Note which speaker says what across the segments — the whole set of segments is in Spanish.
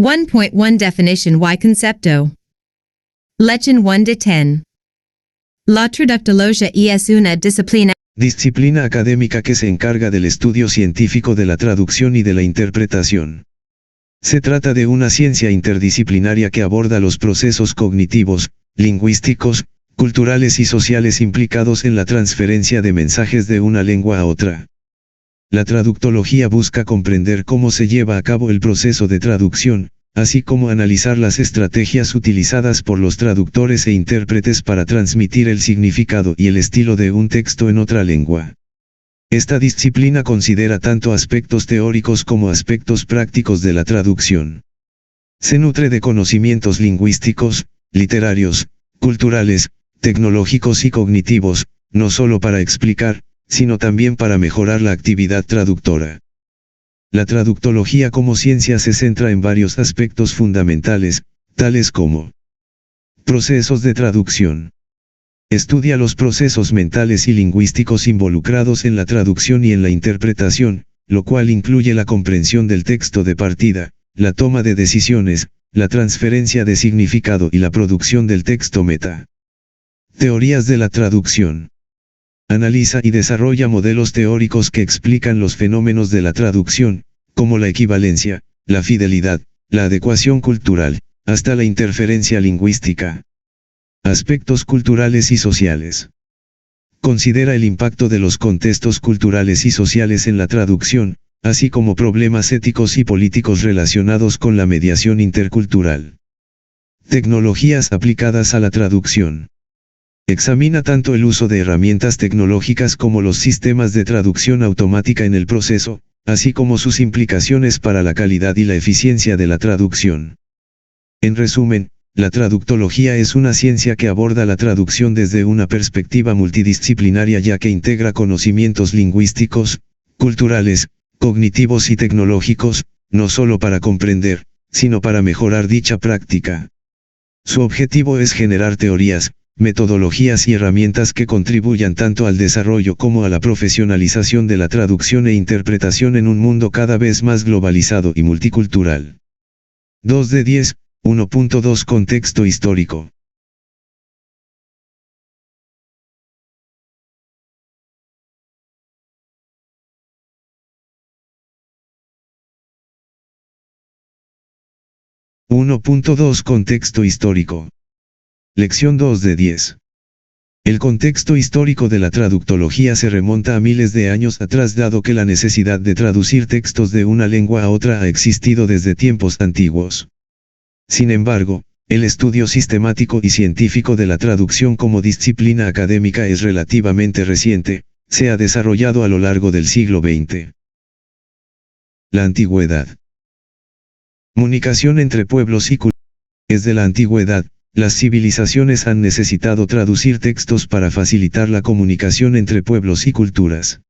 Speaker 1: 1.1 Definition y concepto. Lechen 1 de 10. La traductología es una
Speaker 2: disciplina académica que se encarga del estudio científico de la traducción y de la interpretación. Se trata de una ciencia interdisciplinaria que aborda los procesos cognitivos, lingüísticos, culturales y sociales implicados en la transferencia de mensajes de una lengua a otra. La traductología busca comprender cómo se lleva a cabo el proceso de traducción, así como analizar las estrategias utilizadas por los traductores e intérpretes para transmitir el significado y el estilo de un texto en otra lengua. Esta disciplina considera tanto aspectos teóricos como aspectos prácticos de la traducción. Se nutre de conocimientos lingüísticos, literarios, culturales, tecnológicos y cognitivos, no solo para explicar, sino también para mejorar la actividad traductora. La traductología como ciencia se centra en varios aspectos fundamentales, tales como procesos de traducción. Estudia los procesos mentales y lingüísticos involucrados en la traducción y en la interpretación, lo cual incluye la comprensión del texto de partida, la toma de decisiones, la transferencia de significado y la producción del texto meta. Teorías de la traducción. Analiza y desarrolla modelos teóricos que explican los fenómenos de la traducción, como la equivalencia, la fidelidad, la adecuación cultural, hasta la interferencia lingüística. Aspectos culturales y sociales. Considera el impacto de los contextos culturales y sociales en la traducción, así como problemas éticos y políticos relacionados con la mediación intercultural. Tecnologías aplicadas a la traducción. Examina tanto el uso de herramientas tecnológicas como los sistemas de traducción automática en el proceso, así como sus implicaciones para la calidad y la eficiencia de la traducción. En resumen, la traductología es una ciencia que aborda la traducción desde una perspectiva multidisciplinaria ya que integra conocimientos lingüísticos, culturales, cognitivos y tecnológicos, no solo para comprender, sino para mejorar dicha práctica. Su objetivo es generar teorías, metodologías y herramientas que contribuyan tanto al desarrollo como a la profesionalización de la traducción e interpretación en un mundo cada vez más globalizado y multicultural. 2 de 10. 1.2 Contexto histórico. Contexto histórico. Lección 2 de 10. El contexto histórico de la traductología se remonta a miles de años atrás dado que la necesidad de traducir textos de una lengua a otra ha existido desde tiempos antiguos. Sin embargo, el estudio sistemático y científico de la traducción como disciplina académica es relativamente reciente, se ha desarrollado a lo largo del siglo XX. La antigüedad. Comunicación entre pueblos y culturas. Desde la antigüedad, las civilizaciones han necesitado traducir textos para facilitar la comunicación entre pueblos y culturas.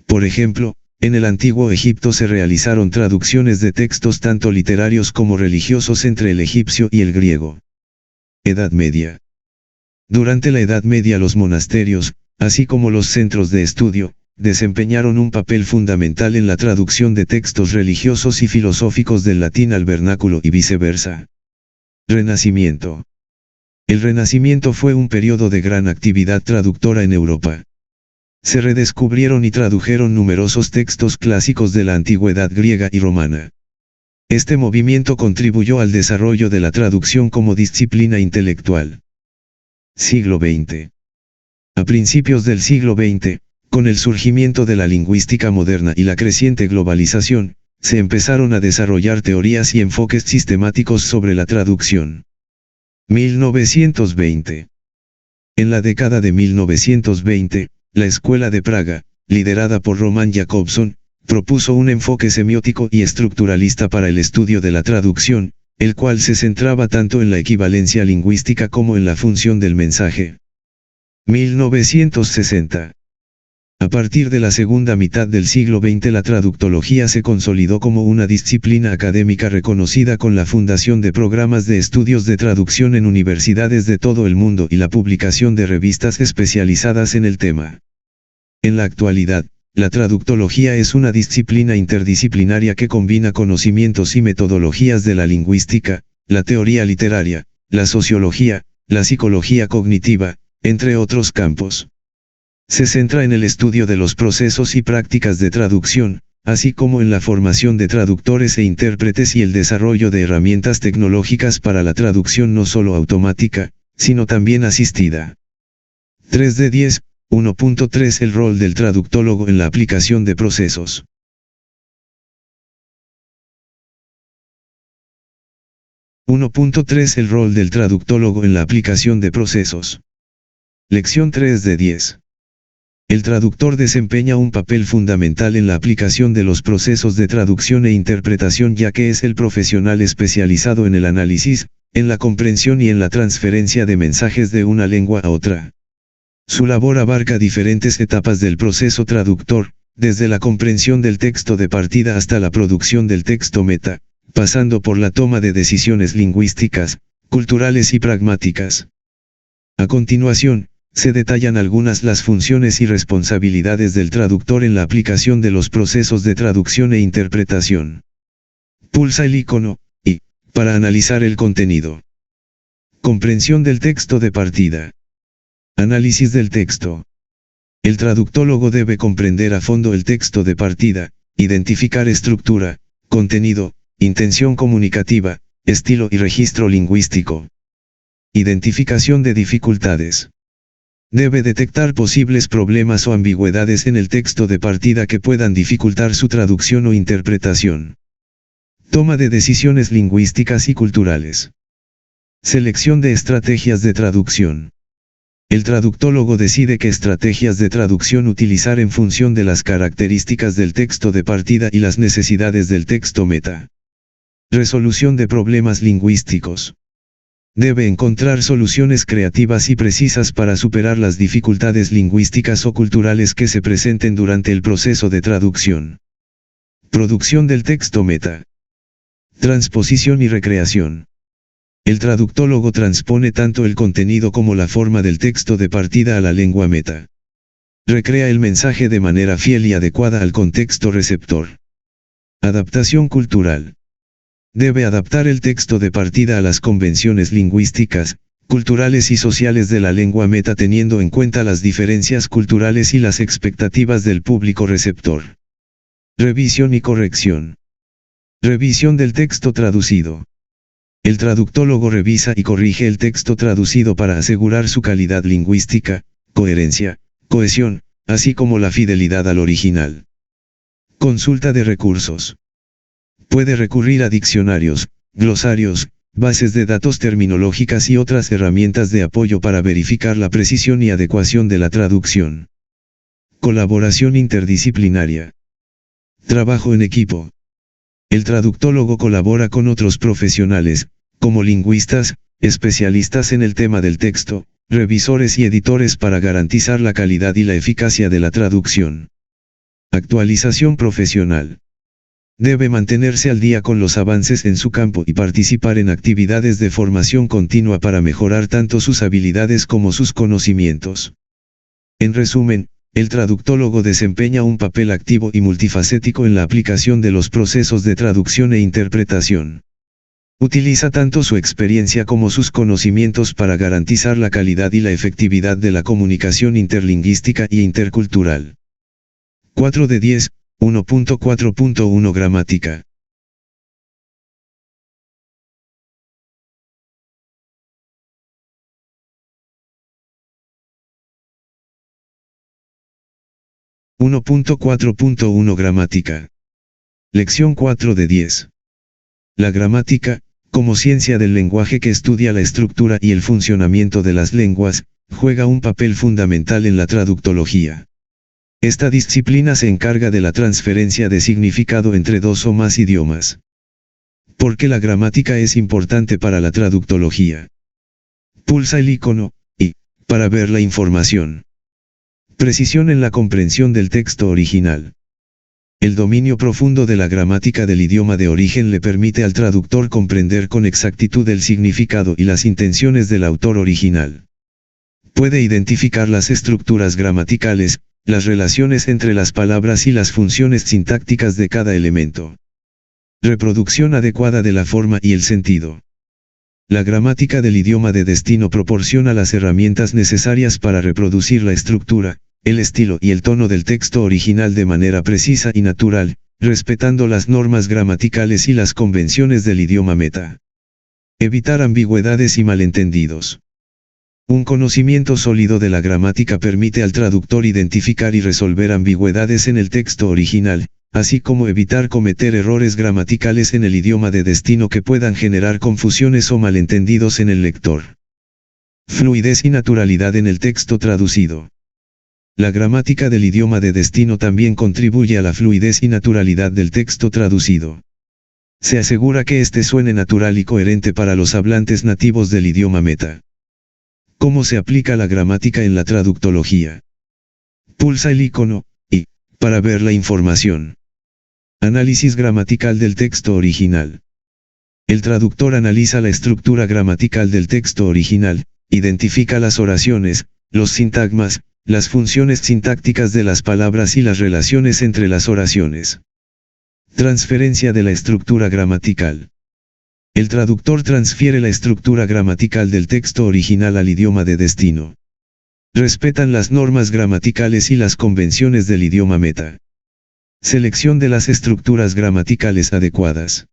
Speaker 2: Por ejemplo, en el antiguo Egipto se realizaron traducciones de textos tanto literarios como religiosos entre el egipcio y el griego. Edad Media. Durante la Edad Media los monasterios, así como los centros de estudio, desempeñaron un papel fundamental en la traducción de textos religiosos y filosóficos del latín al vernáculo y viceversa. Renacimiento. El Renacimiento fue un periodo de gran actividad traductora en Europa. Se redescubrieron y tradujeron numerosos textos clásicos de la antigüedad griega y romana. Este movimiento contribuyó al desarrollo de la traducción como disciplina intelectual. Siglo XX. A principios del siglo XX, con el surgimiento de la lingüística moderna y la creciente globalización, se empezaron a desarrollar teorías y enfoques sistemáticos sobre la traducción. 1920. En la década de 1920, la Escuela de Praga, liderada por Roman Jakobson, propuso un enfoque semiótico y estructuralista para el estudio de la traducción, el cual se centraba tanto en la equivalencia lingüística como en la función del mensaje. 1960. A partir de la segunda mitad del siglo XX la traductología se consolidó como una disciplina académica reconocida con la fundación de programas de estudios de traducción en universidades de todo el mundo y la publicación de revistas especializadas en el tema. En la actualidad, La traductología es una disciplina interdisciplinaria que combina conocimientos y metodologías de la lingüística, la teoría literaria, la sociología, la psicología cognitiva, entre otros campos. Se centra en el estudio de los procesos y prácticas de traducción, así como en la formación de traductores e intérpretes y el desarrollo de herramientas tecnológicas para la traducción no solo automática, sino también asistida. 3 de 10. 1.3 El rol del traductólogo en la aplicación de procesos. El rol del traductólogo en la aplicación de procesos. Lección 3 de 10. El traductor desempeña un papel fundamental en la aplicación de los procesos de traducción e interpretación, ya que es el profesional especializado en el análisis, en la comprensión y en la transferencia de mensajes de una lengua a otra. Su labor abarca diferentes etapas del proceso traductor, desde la comprensión del texto de partida hasta la producción del texto meta, pasando por la toma de decisiones lingüísticas, culturales y pragmáticas. A continuación, se detallan algunas las funciones y responsabilidades del traductor en la aplicación de los procesos de traducción e interpretación. Pulsa el icono I para analizar el contenido. Comprensión del texto de partida. Análisis del texto. El traductólogo debe comprender a fondo el texto de partida, identificar estructura, contenido, intención comunicativa, estilo y registro lingüístico. Identificación de dificultades. Debe detectar posibles problemas o ambigüedades en el texto de partida que puedan dificultar su traducción o interpretación. Toma de decisiones lingüísticas y culturales. Selección de estrategias de traducción. El traductólogo decide qué estrategias de traducción utilizar en función de las características del texto de partida y las necesidades del texto meta. Resolución de problemas lingüísticos. Debe encontrar soluciones creativas y precisas para superar las dificultades lingüísticas o culturales que se presenten durante el proceso de traducción. Producción del texto meta. Transposición y recreación. El traductólogo transpone tanto el contenido como la forma del texto de partida a la lengua meta. Recrea el mensaje de manera fiel y adecuada al contexto receptor. Adaptación cultural. Debe adaptar el texto de partida a las convenciones lingüísticas, culturales y sociales de la lengua meta, teniendo en cuenta las diferencias culturales y las expectativas del público receptor. Revisión y corrección. Revisión del texto traducido. El traductólogo revisa y corrige el texto traducido para asegurar su calidad lingüística, coherencia, cohesión, así como la fidelidad al original. Consulta de recursos. Puede recurrir a diccionarios, glosarios, bases de datos terminológicas y otras herramientas de apoyo para verificar la precisión y adecuación de la traducción. Colaboración interdisciplinaria. Trabajo en equipo. El traductólogo colabora con otros profesionales, como lingüistas, especialistas en el tema del texto, revisores y editores para garantizar la calidad y la eficacia de la traducción. Actualización profesional. Debe mantenerse al día con los avances en su campo y participar en actividades de formación continua para mejorar tanto sus habilidades como sus conocimientos. En resumen, el traductólogo desempeña un papel activo y multifacético en la aplicación de los procesos de traducción e interpretación. Utiliza tanto su experiencia como sus conocimientos para garantizar la calidad y la efectividad de la comunicación interlingüística y intercultural. 4 de 10, 1.4.1 Gramática. Gramática. Lección 4 de 10. La gramática, como ciencia del lenguaje que estudia la estructura y el funcionamiento de las lenguas, juega un papel fundamental en la traductología. Esta disciplina se encarga de la transferencia de significado entre dos o más idiomas. ¿Por qué la gramática es importante para la traductología? Pulsa el icono I para ver la información. Precisión en la comprensión del texto original. El dominio profundo de la gramática del idioma de origen le permite al traductor comprender con exactitud el significado y las intenciones del autor original. Puede identificar las estructuras gramaticales, las relaciones entre las palabras y las funciones sintácticas de cada elemento. Reproducción adecuada de la forma y el sentido. La gramática del idioma de destino proporciona las herramientas necesarias para reproducir la estructura, el estilo y el tono del texto original de manera precisa y natural, respetando las normas gramaticales y las convenciones del idioma meta. Evitar ambigüedades y malentendidos. Un conocimiento sólido de la gramática permite al traductor identificar y resolver ambigüedades en el texto original, así como evitar cometer errores gramaticales en el idioma de destino que puedan generar confusiones o malentendidos en el lector. Fluidez y naturalidad en el texto traducido. La gramática del idioma de destino también contribuye a la fluidez y naturalidad del texto traducido. Se asegura que éste suene natural y coherente para los hablantes nativos del idioma meta. ¿Cómo se aplica la gramática en la traductología? Pulsa el icono y, para ver la información. Análisis gramatical del texto original. El traductor analiza la estructura gramatical del texto original, identifica las oraciones, los sintagmas, las funciones sintácticas de las palabras y las relaciones entre las oraciones. Transferencia de la estructura gramatical. El traductor transfiere la estructura gramatical del texto original al idioma de destino. Respetan las normas gramaticales y las convenciones del idioma meta. Selección de las estructuras gramaticales adecuadas.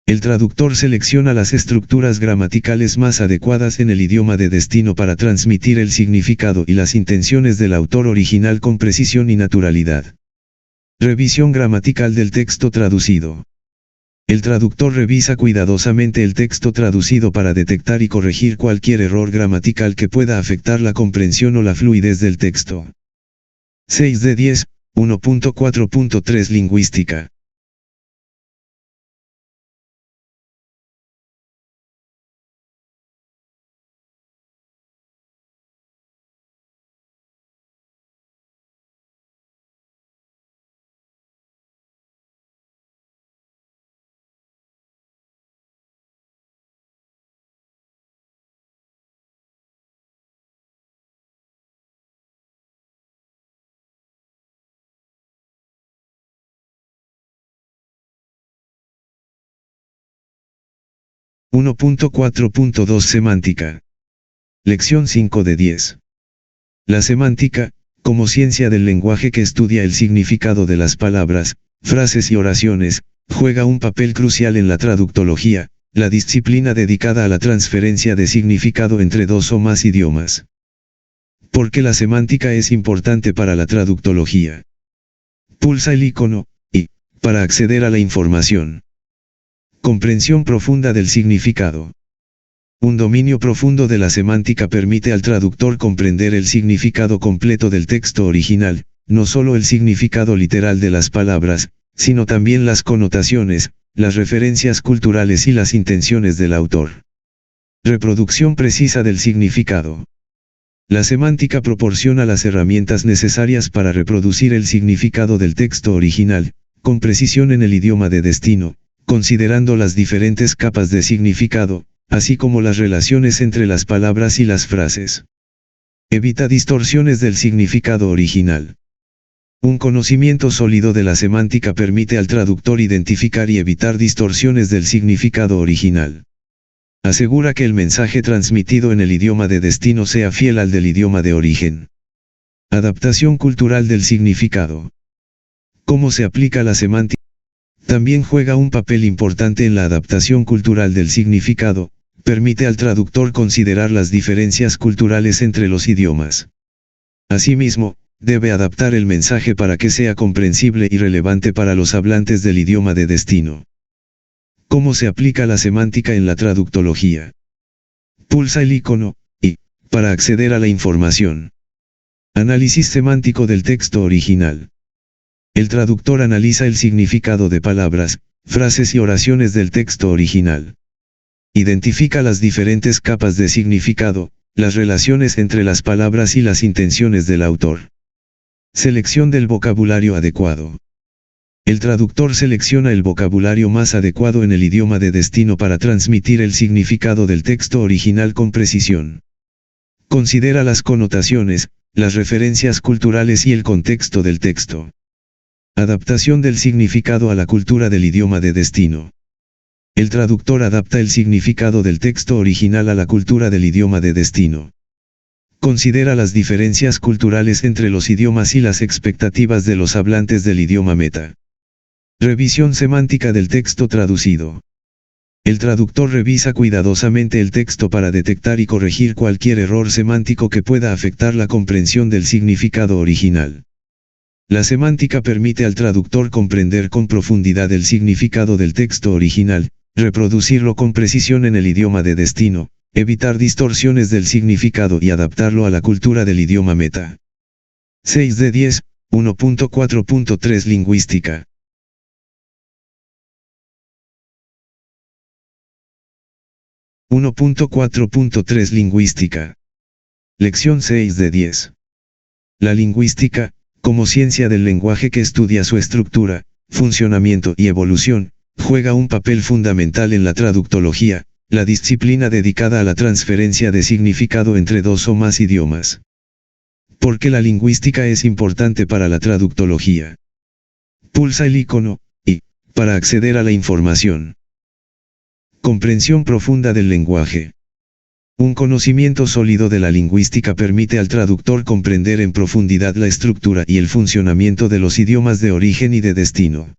Speaker 2: El traductor selecciona las estructuras gramaticales más adecuadas en el idioma de destino para transmitir el significado y las intenciones del autor original con precisión y naturalidad. Revisión gramatical del texto traducido. El traductor revisa cuidadosamente el texto traducido para detectar y corregir cualquier error gramatical que pueda afectar la comprensión o la fluidez del texto. 6 de 10, 1.4.3 Lingüística. (1.4.2) Semántica. Lección 5 de 10. La semántica, como ciencia del lenguaje que estudia el significado de las palabras, frases y oraciones, juega un papel crucial en la traductología, la disciplina dedicada a la transferencia de significado entre dos o más idiomas. ¿Por qué la semántica es importante para la traductología? Pulsa el icono y, para acceder a la información. Comprensión profunda del significado. Un dominio profundo de la semántica permite al traductor comprender el significado completo del texto original, no solo el significado literal de las palabras, sino también las connotaciones, las referencias culturales y las intenciones del autor. Reproducción precisa del significado. La semántica proporciona las herramientas necesarias para reproducir el significado del texto original, con precisión en el idioma de destino, considerando las diferentes capas de significado, así como las relaciones entre las palabras y las frases. Evita distorsiones del significado original. Un conocimiento sólido de la semántica permite al traductor identificar y evitar distorsiones del significado original. Asegura que el mensaje transmitido en el idioma de destino sea fiel al del idioma de origen. Adaptación cultural del significado. ¿Cómo se aplica la semántica? También juega un papel importante en la adaptación cultural del significado, permite al traductor considerar las diferencias culturales entre los idiomas. Asimismo, debe adaptar el mensaje para que sea comprensible y relevante para los hablantes del idioma de destino. ¿Cómo se aplica la semántica en la traductología? Pulsa el icono y, para acceder a la información. Análisis semántico del texto original. El traductor analiza el significado de palabras, frases y oraciones del texto original. Identifica las diferentes capas de significado, las relaciones entre las palabras y las intenciones del autor. Selección del vocabulario adecuado. El traductor selecciona el vocabulario más adecuado en el idioma de destino para transmitir el significado del texto original con precisión. Considera las connotaciones, las referencias culturales y el contexto del texto. Adaptación del significado a la cultura del idioma de destino. El traductor adapta el significado del texto original a la cultura del idioma de destino. Considera las diferencias culturales entre los idiomas y las expectativas de los hablantes del idioma meta. Revisión semántica del texto traducido. El traductor revisa cuidadosamente el texto para detectar y corregir cualquier error semántico que pueda afectar la comprensión del significado original. La semántica permite al traductor comprender con profundidad el significado del texto original, reproducirlo con precisión en el idioma de destino, evitar distorsiones del significado y adaptarlo a la cultura del idioma meta. 6 de 10, 1.4.3 Lingüística. (1.4.3 Lingüística). Lección 6 de 10. La lingüística, como ciencia del lenguaje que estudia su estructura, funcionamiento y evolución, juega un papel fundamental en la traductología, la disciplina dedicada a la transferencia de significado entre dos o más idiomas. ¿Por qué la lingüística es importante para la traductología? Pulsa el icono, y, para acceder a la información. Comprensión profunda del lenguaje. Un conocimiento sólido de la lingüística permite al traductor comprender en profundidad la estructura y el funcionamiento de los idiomas de origen y de destino.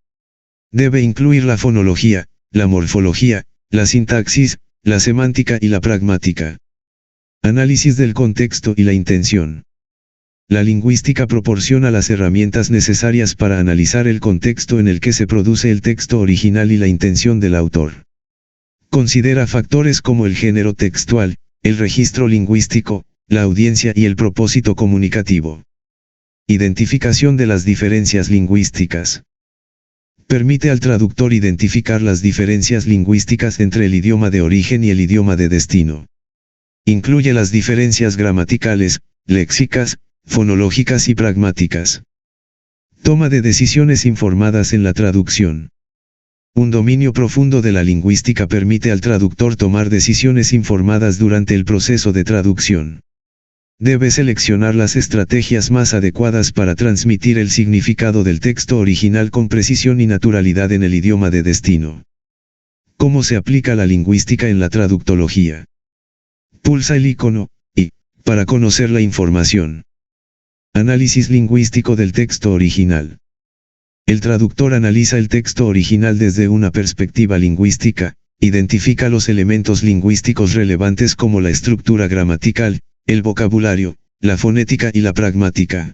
Speaker 2: Debe incluir la fonología, la morfología, la sintaxis, la semántica y la pragmática. Análisis del contexto y la intención. La lingüística proporciona las herramientas necesarias para analizar el contexto en el que se produce el texto original y la intención del autor. Considera factores como el género textual, el registro lingüístico, la audiencia y el propósito comunicativo. Identificación de las diferencias lingüísticas. Permite al traductor identificar las diferencias lingüísticas entre el idioma de origen y el idioma de destino. Incluye las diferencias gramaticales, léxicas, fonológicas y pragmáticas. Toma de decisiones informadas en la traducción. Un dominio profundo de la lingüística permite al traductor tomar decisiones informadas durante el proceso de traducción. Debe seleccionar las estrategias más adecuadas para transmitir el significado del texto original con precisión y naturalidad en el idioma de destino. ¿Cómo se aplica la lingüística en la traductología? Pulsa el icono, y, para conocer la información. Análisis lingüístico del texto original. El traductor analiza el texto original desde una perspectiva lingüística, identifica los elementos lingüísticos relevantes como la estructura gramatical, el vocabulario, la fonética y la pragmática.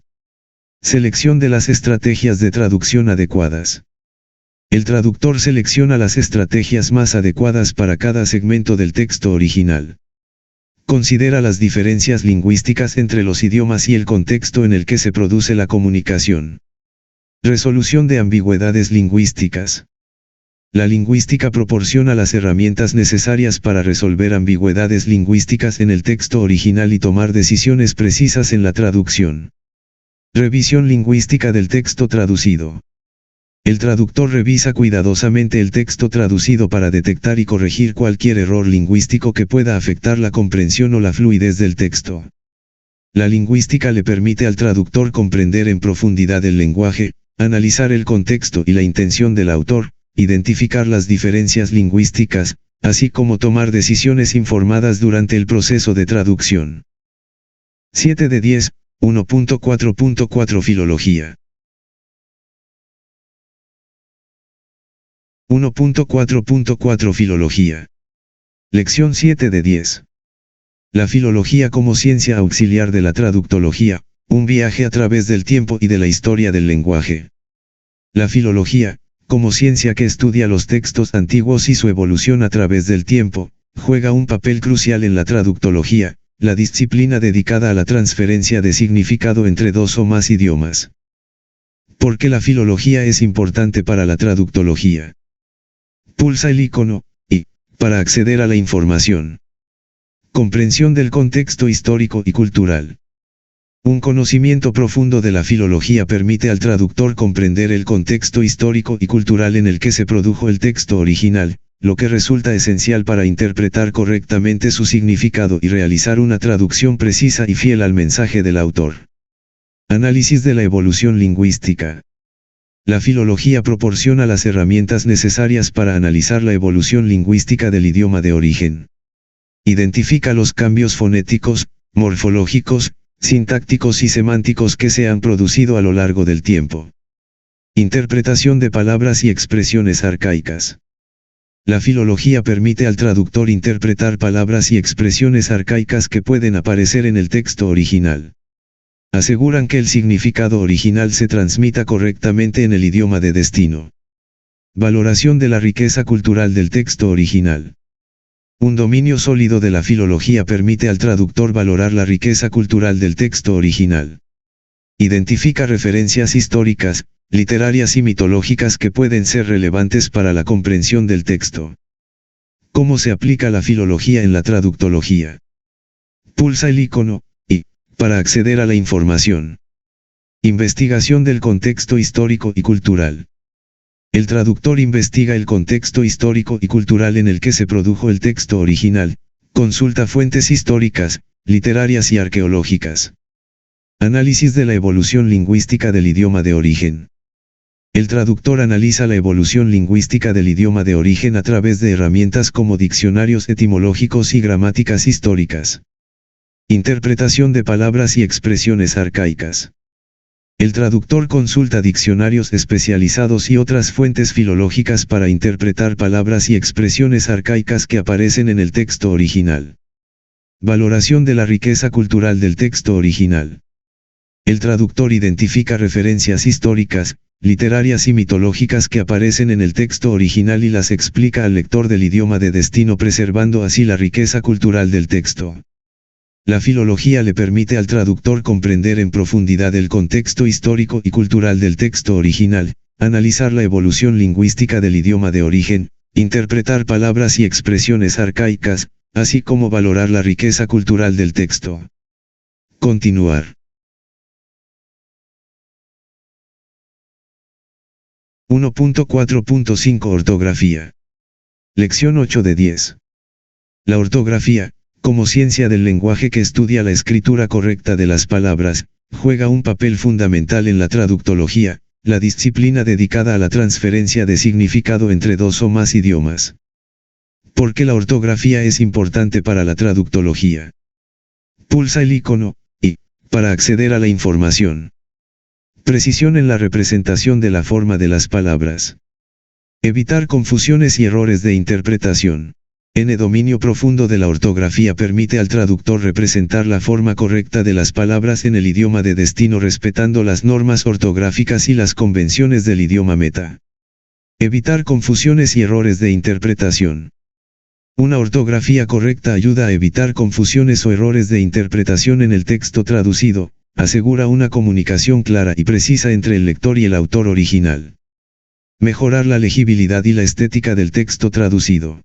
Speaker 2: Selección de las estrategias de traducción adecuadas. El traductor selecciona las estrategias más adecuadas para cada segmento del texto original. Considera las diferencias lingüísticas entre los idiomas y el contexto en el que se produce la comunicación. Resolución de ambigüedades lingüísticas. La lingüística proporciona las herramientas necesarias para resolver ambigüedades lingüísticas en el texto original y tomar decisiones precisas en la traducción. Revisión lingüística del texto traducido. El traductor revisa cuidadosamente el texto traducido para detectar y corregir cualquier error lingüístico que pueda afectar la comprensión o la fluidez del texto. La lingüística le permite al traductor comprender en profundidad el lenguaje, analizar el contexto y la intención del autor, identificar las diferencias lingüísticas, así como tomar decisiones informadas durante el proceso de traducción. 7 de 10, 1.4.4 Filología. 1.4.4 Filología. Lección 7 de 10. La filología como ciencia auxiliar de la traductología, un viaje a través del tiempo y de la historia del lenguaje. La filología, como ciencia que estudia los textos antiguos y su evolución a través del tiempo, juega un papel crucial en la traductología, la disciplina dedicada a la transferencia de significado entre dos o más idiomas. ¿Por qué la filología es importante para la traductología? Pulsa el icono, y, para acceder a la información. Comprensión del contexto histórico y cultural. Un conocimiento profundo de la filología permite al traductor comprender el contexto histórico y cultural en el que se produjo el texto original, lo que resulta esencial para interpretar correctamente su significado y realizar una traducción precisa y fiel al mensaje del autor. Análisis de la evolución lingüística. La filología proporciona las herramientas necesarias para analizar la evolución lingüística del idioma de origen. Identifica los cambios fonéticos, morfológicos, sintácticos y semánticos que se han producido a lo largo del tiempo. Interpretación de palabras y expresiones arcaicas. La filología permite al traductor interpretar palabras y expresiones arcaicas que pueden aparecer en el texto original. Aseguran que el significado original se transmita correctamente en el idioma de destino. Valoración de la riqueza cultural del texto original. Un dominio sólido de la filología permite al traductor valorar la riqueza cultural del texto original. Identifica referencias históricas, literarias y mitológicas que pueden ser relevantes para la comprensión del texto. ¿Cómo se aplica la filología en la traductología? Pulsa el icono I para acceder a la información. Investigación del contexto histórico y cultural. El traductor investiga el contexto histórico y cultural en el que se produjo el texto original, consulta fuentes históricas, literarias y arqueológicas. Análisis de la evolución lingüística del idioma de origen. El traductor analiza la evolución lingüística del idioma de origen a través de herramientas como diccionarios etimológicos y gramáticas históricas. Interpretación de palabras y expresiones arcaicas. El traductor consulta diccionarios especializados y otras fuentes filológicas para interpretar palabras y expresiones arcaicas que aparecen en el texto original. Valoración de la riqueza cultural del texto original. El traductor identifica referencias históricas, literarias y mitológicas que aparecen en el texto original y las explica al lector del idioma de destino, preservando así la riqueza cultural del texto. La filología le permite al traductor comprender en profundidad el contexto histórico y cultural del texto original, analizar la evolución lingüística del idioma de origen, interpretar palabras y expresiones arcaicas, así como valorar la riqueza cultural del texto. Continuar. 1.4.5 Ortografía. Lección 8 de 10. La ortografía, como ciencia del lenguaje que estudia la escritura correcta de las palabras, juega un papel fundamental en la traductología, la disciplina dedicada a la transferencia de significado entre dos o más idiomas. ¿Por qué la ortografía es importante para la traductología? Pulsa el icono I para acceder a la información. Precisión en la representación de la forma de las palabras. Evitar confusiones y errores de interpretación. Dominio profundo de la ortografía permite al traductor representar la forma correcta de las palabras en el idioma de destino respetando las normas ortográficas y las convenciones del idioma meta. Evitar confusiones y errores de interpretación. Una ortografía correcta ayuda a evitar confusiones o errores de interpretación en el texto traducido, asegura una comunicación clara y precisa entre el lector y el autor original. Mejorar la legibilidad y la estética del texto traducido.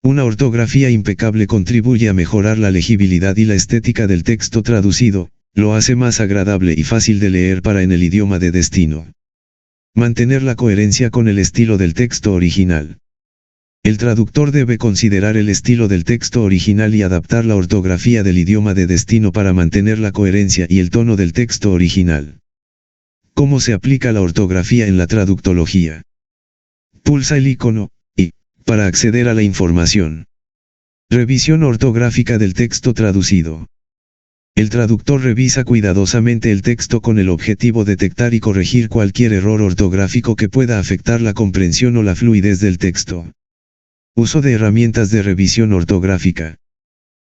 Speaker 2: Una ortografía impecable contribuye a mejorar la legibilidad y la estética del texto traducido, lo hace más agradable y fácil de leer para en el idioma de destino. Mantener la coherencia con el estilo del texto original. El traductor debe considerar el estilo del texto original y adaptar la ortografía del idioma de destino para mantener la coherencia y el tono del texto original. ¿Cómo se aplica la ortografía en la traductología? Pulsa el icono I para acceder a la información. Revisión ortográfica del texto traducido. El traductor revisa cuidadosamente el texto con el objetivo de detectar y corregir cualquier error ortográfico que pueda afectar la comprensión o la fluidez del texto. Uso de herramientas de revisión ortográfica.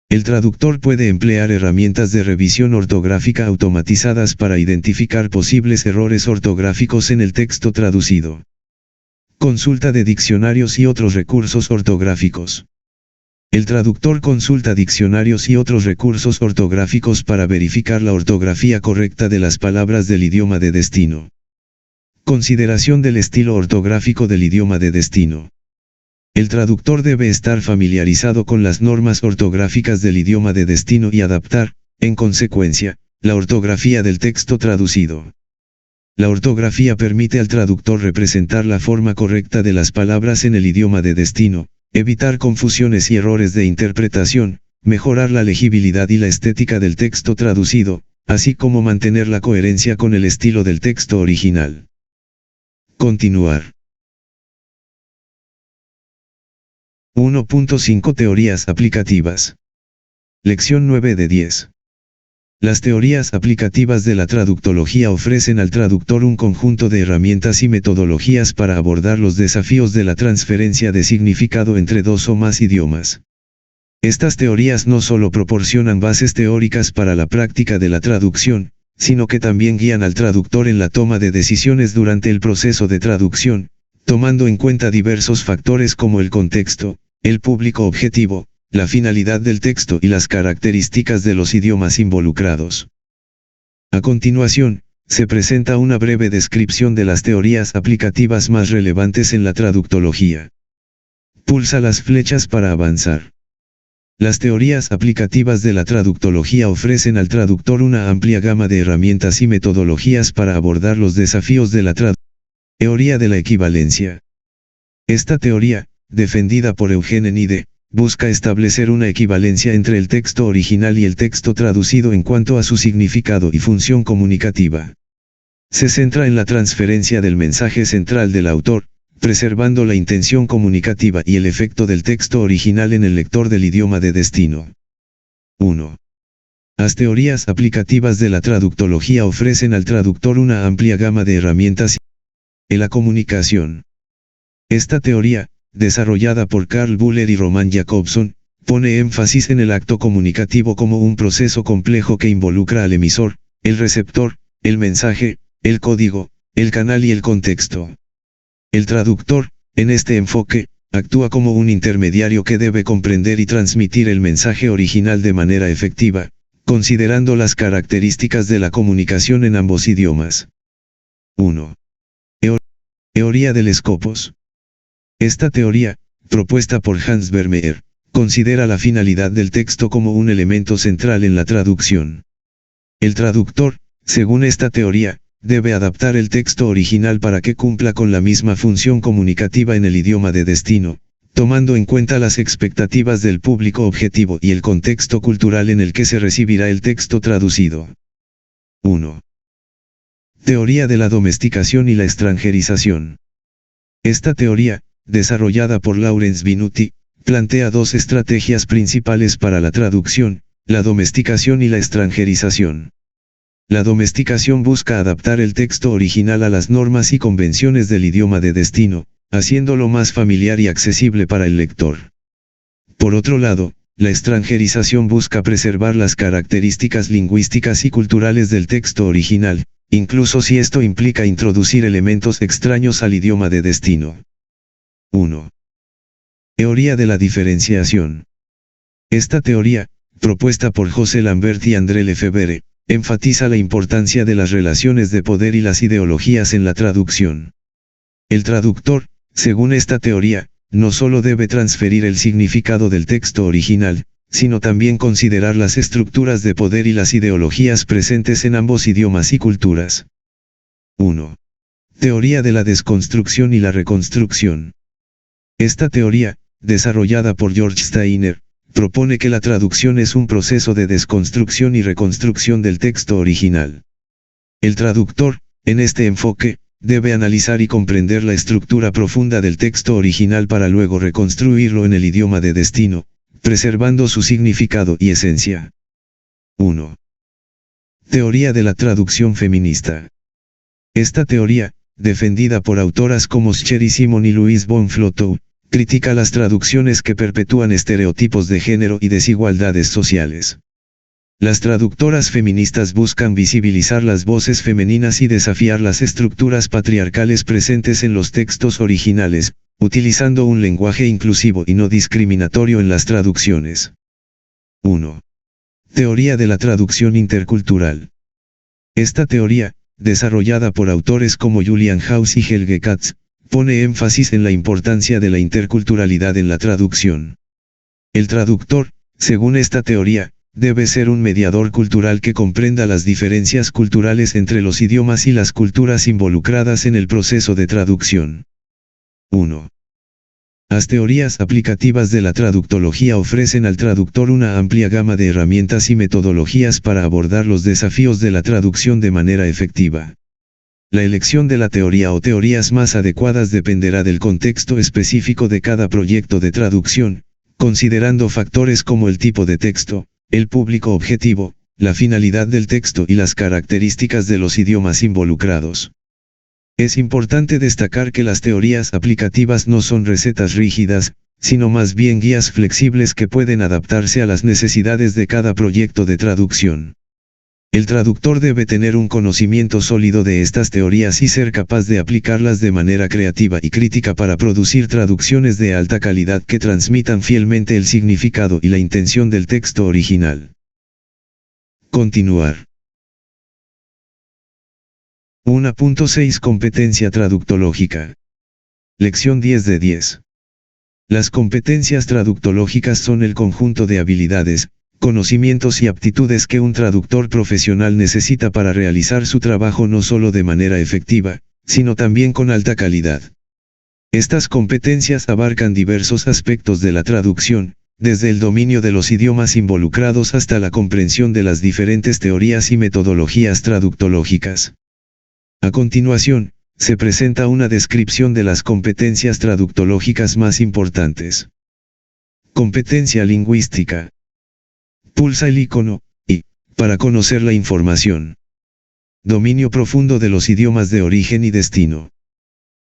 Speaker 2: El traductor puede emplear herramientas de revisión ortográfica automatizadas para identificar posibles errores ortográficos en el texto traducido. Consulta de diccionarios y otros recursos ortográficos. El traductor consulta diccionarios y otros recursos ortográficos para verificar la ortografía correcta de las palabras del idioma de destino. Consideración del estilo ortográfico del idioma de destino. El traductor debe estar familiarizado con las normas ortográficas del idioma de destino y adaptar, en consecuencia, la ortografía del texto traducido. La ortografía permite al traductor representar la forma correcta de las palabras en el idioma de destino, evitar confusiones y errores de interpretación, mejorar la legibilidad y la estética del texto traducido, así como mantener la coherencia con el estilo del texto original. Continuar. 1.5 Teorías aplicativas. Lección 9 de 10. Las teorías aplicativas de la traductología ofrecen al traductor un conjunto de herramientas y metodologías para abordar los desafíos de la transferencia de significado entre dos o más idiomas. Estas teorías no solo proporcionan bases teóricas para la práctica de la traducción, sino que también guían al traductor en la toma de decisiones durante el proceso de traducción, tomando en cuenta diversos factores como el contexto, el público objetivo, la finalidad del texto y las características de los idiomas involucrados. A continuación, se presenta una breve descripción de las teorías aplicativas más relevantes en la traductología. Pulsa las flechas para avanzar. Las teorías aplicativas de la traductología ofrecen al traductor una amplia gama de herramientas y metodologías para abordar los desafíos de la traducción. Teoría de la equivalencia. Esta teoría, defendida por Eugene Nide, busca establecer una equivalencia entre el texto original y el texto traducido en cuanto a su significado y función comunicativa. Se centra en la transferencia del mensaje central del autor, preservando la intención comunicativa y el efecto del texto original en el lector del idioma de destino. 1. Las teorías aplicativas de la traductología ofrecen al traductor una amplia gama de herramientas en la comunicación. Esta teoría, desarrollada por Carl Buller y Roman Jakobson, pone énfasis en el acto comunicativo como un proceso complejo que involucra al emisor, el receptor, el mensaje, el código, el canal y el contexto. El traductor, en este enfoque, actúa como un intermediario que debe comprender y transmitir el mensaje original de manera efectiva, considerando las características de la comunicación en ambos idiomas. 1. Teoría del Scopus. Esta teoría, propuesta por Hans Vermeer, considera la finalidad del texto como un elemento central en la traducción. El traductor, según esta teoría, debe adaptar el texto original para que cumpla con la misma función comunicativa en el idioma de destino, tomando en cuenta las expectativas del público objetivo y el contexto cultural en el que se recibirá el texto traducido. 1. Teoría de la domesticación y la extranjerización. Esta teoría, desarrollada por Lawrence Venuti, plantea dos estrategias principales para la traducción, la domesticación y la extranjerización. La domesticación busca adaptar el texto original a las normas y convenciones del idioma de destino, haciéndolo más familiar y accesible para el lector. Por otro lado, la extranjerización busca preservar las características lingüísticas y culturales del texto original, incluso si esto implica introducir elementos extraños al idioma de destino. 1. Teoría de la diferenciación. Esta teoría, propuesta por José Lambert y André Lefebvre, enfatiza la importancia de las relaciones de poder y las ideologías en la traducción. El traductor, según esta teoría, no solo debe transferir el significado del texto original, sino también considerar las estructuras de poder y las ideologías presentes en ambos idiomas y culturas. 1. Teoría de la desconstrucción y la reconstrucción. Esta teoría, desarrollada por George Steiner, propone que la traducción es un proceso de desconstrucción y reconstrucción del texto original. El traductor, en este enfoque, debe analizar y comprender la estructura profunda del texto original para luego reconstruirlo en el idioma de destino, preservando su significado y esencia. 1. Teoría de la traducción feminista. Esta teoría, defendida por autoras como Sherry Simon y Louise von Flotow, critica las traducciones que perpetúan estereotipos de género y desigualdades sociales. Las traductoras feministas buscan visibilizar las voces femeninas y desafiar las estructuras patriarcales presentes en los textos originales, utilizando un lenguaje inclusivo y no discriminatorio en las traducciones. 1. Teoría de la traducción intercultural. Esta teoría, desarrollada por autores como Julian House y Helge Katz, pone énfasis en la importancia de la interculturalidad en la traducción. El traductor, según esta teoría, debe ser un mediador cultural que comprenda las diferencias culturales entre los idiomas y las culturas involucradas en el proceso de traducción. 1. Las teorías aplicativas de la traductología ofrecen al traductor una amplia gama de herramientas y metodologías para abordar los desafíos de la traducción de manera efectiva. La elección de la teoría o teorías más adecuadas dependerá del contexto específico de cada proyecto de traducción, considerando factores como el tipo de texto, el público objetivo, la finalidad del texto y las características de los idiomas involucrados. Es importante destacar que las teorías aplicativas no son recetas rígidas, sino más bien guías flexibles que pueden adaptarse a las necesidades de cada proyecto de traducción. El traductor debe tener un conocimiento sólido de estas teorías y ser capaz de aplicarlas de manera creativa y crítica para producir traducciones de alta calidad que transmitan fielmente el significado y la intención del texto original. Continuar. 1.6 Competencia traductológica. Lección 10 de 10. Las competencias traductológicas son el conjunto de habilidades, conocimientos y aptitudes que un traductor profesional necesita para realizar su trabajo no solo de manera efectiva, sino también con alta calidad. Estas competencias abarcan diversos aspectos de la traducción, desde el dominio de los idiomas involucrados hasta la comprensión de las diferentes teorías y metodologías traductológicas. A continuación, se presenta una descripción de las competencias traductológicas más importantes. Competencia lingüística. Pulsa el icono, y, para conocer la información. Dominio profundo de los idiomas de origen y destino.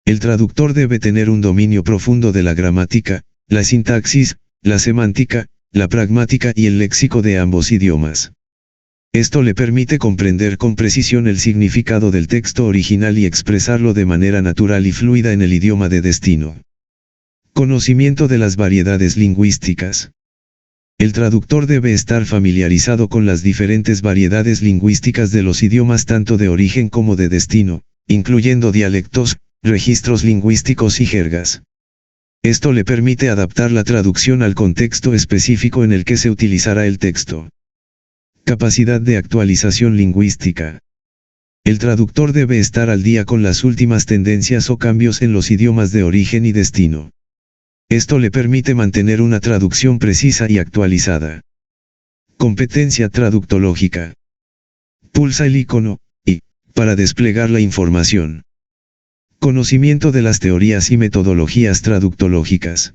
Speaker 2: El traductor debe tener un dominio profundo de la gramática, la sintaxis, la semántica, la pragmática y el léxico de ambos idiomas. Esto le permite comprender con precisión el significado del texto original y expresarlo de manera natural y fluida en el idioma de destino. Conocimiento de las variedades lingüísticas. El traductor debe estar familiarizado con las diferentes variedades lingüísticas de los idiomas tanto de origen como de destino, incluyendo dialectos, registros lingüísticos y jergas. Esto le permite adaptar la traducción al contexto específico en el que se utilizará el texto. Capacidad de actualización lingüística. El traductor debe estar al día con las últimas tendencias o cambios en los idiomas de origen y destino. Esto le permite mantener una traducción precisa y actualizada. Competencia traductológica. Pulsa el icono, y, para desplegar la información. Conocimiento de las teorías y metodologías traductológicas.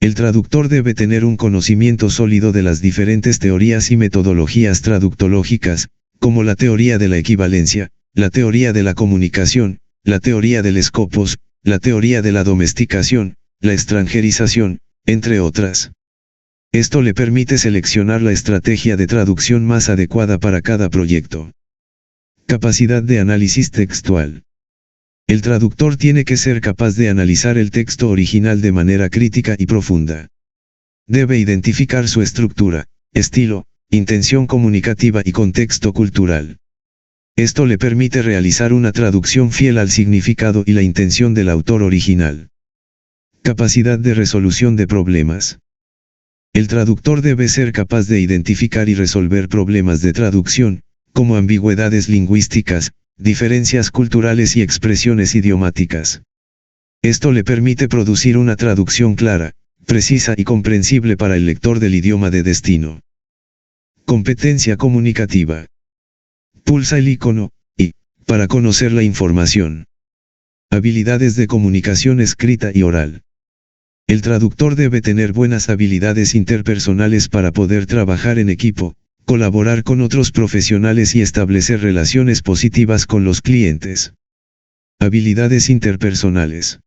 Speaker 2: El traductor debe tener un conocimiento sólido de las diferentes teorías y metodologías traductológicas, como la teoría de la equivalencia, la teoría de la comunicación, la teoría del escopos, la teoría de la domesticación, la extranjerización, entre otras. Esto le permite seleccionar la estrategia de traducción más adecuada para cada proyecto. Capacidad de análisis textual. El traductor tiene que ser capaz de analizar el texto original de manera crítica y profunda. Debe identificar su estructura, estilo, intención comunicativa y contexto cultural. Esto le permite realizar una traducción fiel al significado y la intención del autor original. Capacidad de resolución de problemas. El traductor debe ser capaz de identificar y resolver problemas de traducción, como ambigüedades lingüísticas, diferencias culturales y expresiones idiomáticas. Esto le permite producir una traducción clara, precisa y comprensible para el lector del idioma de destino. Competencia comunicativa. Pulsa el icono, y, para conocer la información. Habilidades de comunicación escrita y oral. El traductor debe tener buenas habilidades interpersonales para poder trabajar en equipo, colaborar con otros profesionales y establecer relaciones positivas con los clientes. Habilidades interpersonales.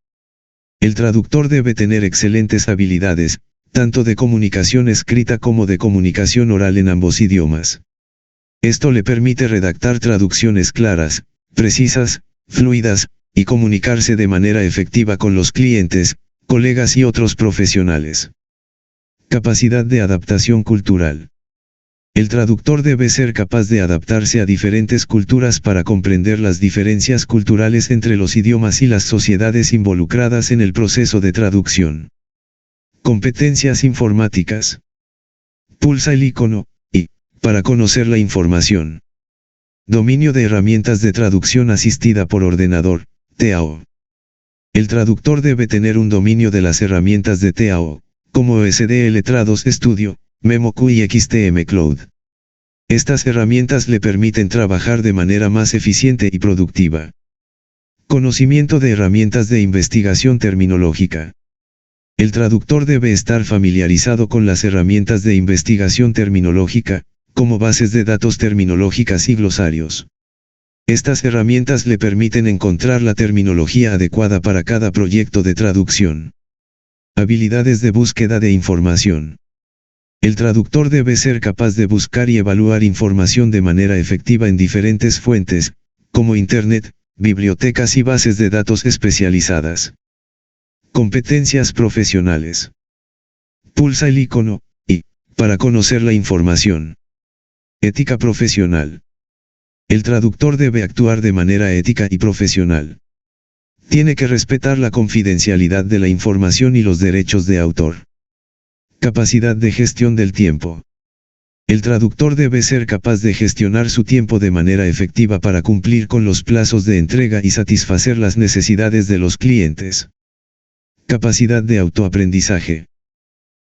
Speaker 2: El traductor debe tener excelentes habilidades, tanto de comunicación escrita como de comunicación oral en ambos idiomas. Esto le permite redactar traducciones claras, precisas, fluidas, y comunicarse de manera efectiva con los clientes, colegas y otros profesionales. Capacidad de adaptación cultural. El traductor debe ser capaz de adaptarse a diferentes culturas para comprender las diferencias culturales entre los idiomas y las sociedades involucradas en el proceso de traducción. Competencias informáticas. Pulsa el icono, y, para conocer la información. Dominio de herramientas de traducción asistida por ordenador, TAO. El traductor debe tener un dominio de las herramientas de TAO, como SDL Letrados Studio, MemoQ y XTM Cloud. Estas herramientas le permiten trabajar de manera más eficiente y productiva. Conocimiento de herramientas de investigación terminológica. El traductor debe estar familiarizado con las herramientas de investigación terminológica, como bases de datos terminológicas y glosarios. Estas herramientas le permiten encontrar la terminología adecuada para cada proyecto de traducción. Habilidades de búsqueda de información. El traductor debe ser capaz de buscar y evaluar información de manera efectiva en diferentes fuentes, como Internet, bibliotecas y bases de datos especializadas. Competencias profesionales. Pulsa el icono, y, para conocer la información. Ética profesional. El traductor debe actuar de manera ética y profesional. Tiene que respetar la confidencialidad de la información y los derechos de autor. Capacidad de gestión del tiempo. El traductor debe ser capaz de gestionar su tiempo de manera efectiva para cumplir con los plazos de entrega y satisfacer las necesidades de los clientes. Capacidad de autoaprendizaje.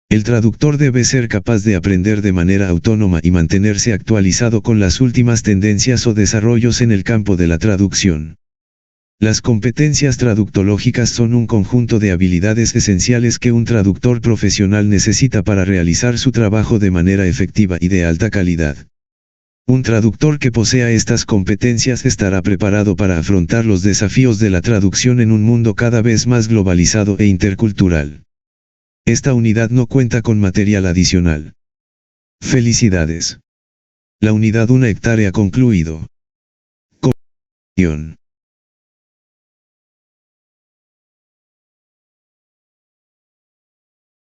Speaker 2: El traductor debe ser capaz de aprender de manera autónoma y mantenerse actualizado con las últimas tendencias o desarrollos en el campo de la traducción. Las competencias traductológicas son un conjunto de habilidades esenciales que un traductor profesional necesita para realizar su trabajo de manera efectiva y de alta calidad. Un traductor que posea estas competencias estará preparado para afrontar los desafíos de la traducción en un mundo cada vez más globalizado e intercultural. Esta unidad no cuenta con material adicional. Felicidades. La unidad 1 hectárea concluido. Conclusión.